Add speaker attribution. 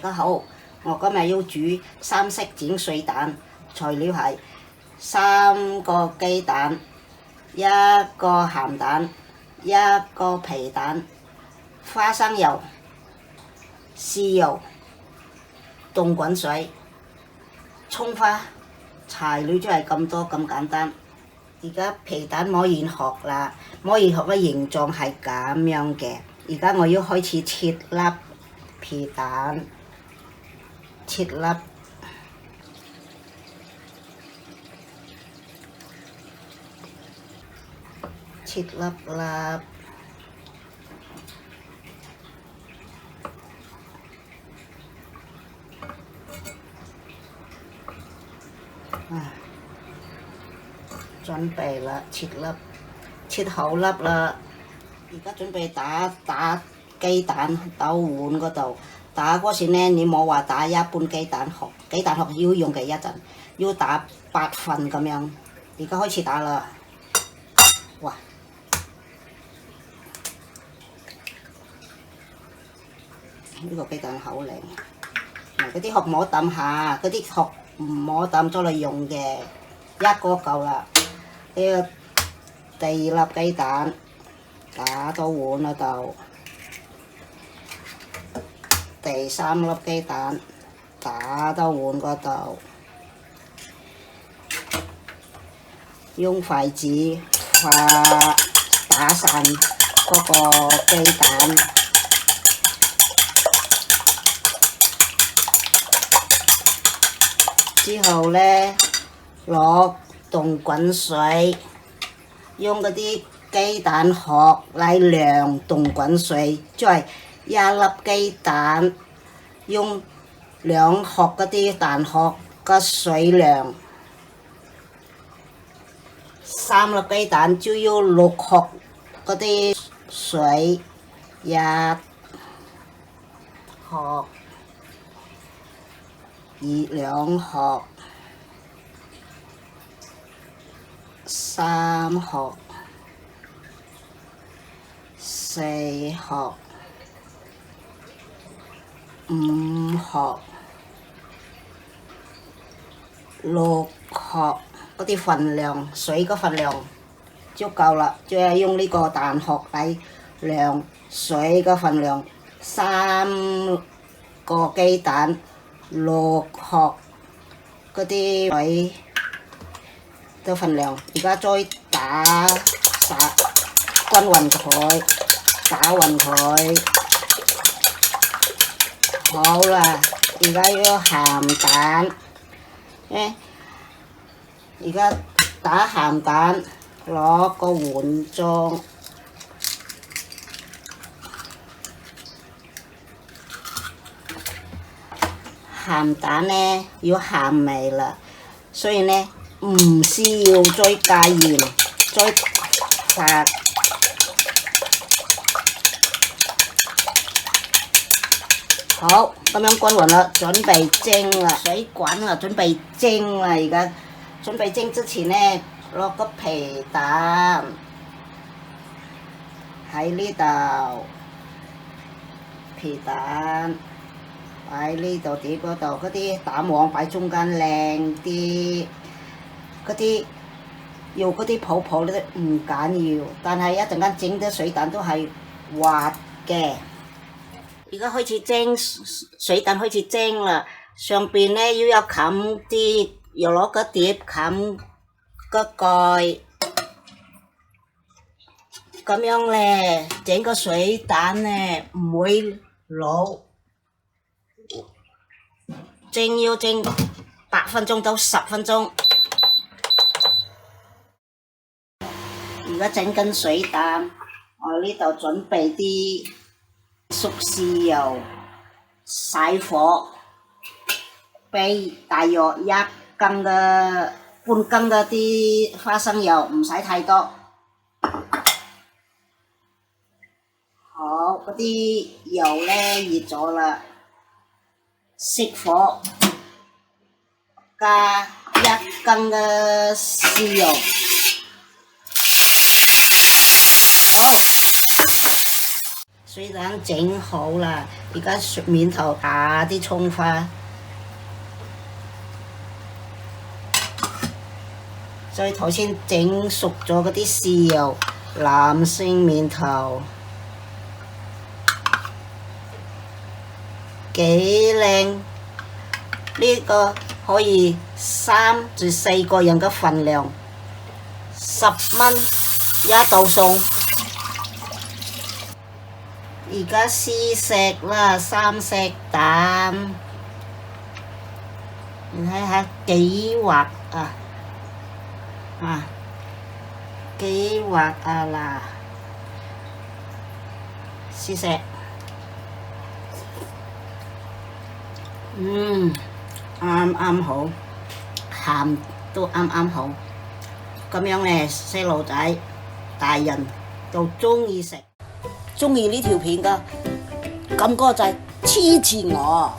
Speaker 1: 大家好，我今日要煮三色煎水蛋，材料係3個雞蛋、1個鹹蛋、1個皮蛋、花生油、豉油、凍滾水、葱花，材料就係咁多咁簡單。而家皮蛋摸完殼啦，摸完殼嘅形狀係咁樣嘅。而家我要開始切粒皮蛋，切粒，切粒粒，準備啦，切粒，切好粒啦。而家準備打雞蛋到碗嗰度，打嗰時呢，你冇話打一般雞蛋殼，雞蛋殼要用嘅一陣，要打8份咁樣。而家開始打啦，哇！呢個雞蛋好靚，嗰啲殼唔好抌下，嗰啲殼唔好抌咗嚟用嘅，一個夠啦。呢個第2粒雞蛋打到碗嗰度，第3粒雞蛋打到碗嗰度，用筷子打散嗰個雞蛋，之後呢，攞凍滾水，用嗰啲雞蛋殼嚟量凍滾水，即係1粒雞蛋用2殼嗰啲蛋殼嘅水量，3粒雞蛋就要6殼嗰啲水，1殼2殼3殼4殼5殼6殼，嗰啲份量，水嘅份量就夠啦。就係用呢個蛋殼嚟量水嘅份量，3個雞蛋6殼嗰啲水嘅份量。而家再打均勻佢，打勻佢。好啦，而家要鹹蛋，而家打鹹蛋，攞個碗裝，鹹蛋呢要鹹味啦，所以呢唔需要再加鹽，再發。好，咁樣均勻啦，準備蒸啦，水滾啦，準備蒸啦。而家準備蒸之前呢，攞個皮蛋喺呢度，皮蛋喺呢度碟嗰度，嗰啲蛋黃擺中間靚啲，嗰啲要嗰啲泡泡咧唔緊要，但係一陣間整啲水蛋都係滑嘅。而家開始蒸，水蛋開始蒸啦，上邊呢要有冚啲，要攞個碟冚個蓋，咁樣呢，整個水蛋呢唔會老。蒸要蒸8分鐘到10分鐘。而家整緊水蛋，我呢度準備啲熟豉油，細火，俾大約1斤嘅半斤嘅啲花生油，唔使太多。好，嗰啲油呢熱咗啦，熄火，加1斤嘅豉油。好。水蛋整好啦，而家面頭打啲葱花，再頭先整熟咗嗰啲豉油、藍色面頭，幾靚！呢個可以3至4個人嘅份量，10蚊一道餸。而家試食啦，3色蛋，你睇下幾滑啊！幾滑啊嗱，試食，啱啱好，鹹都啱啱好，咁樣呢，細路仔、大人都鍾意食。鍾意呢條片㗎，撳個掣支持我。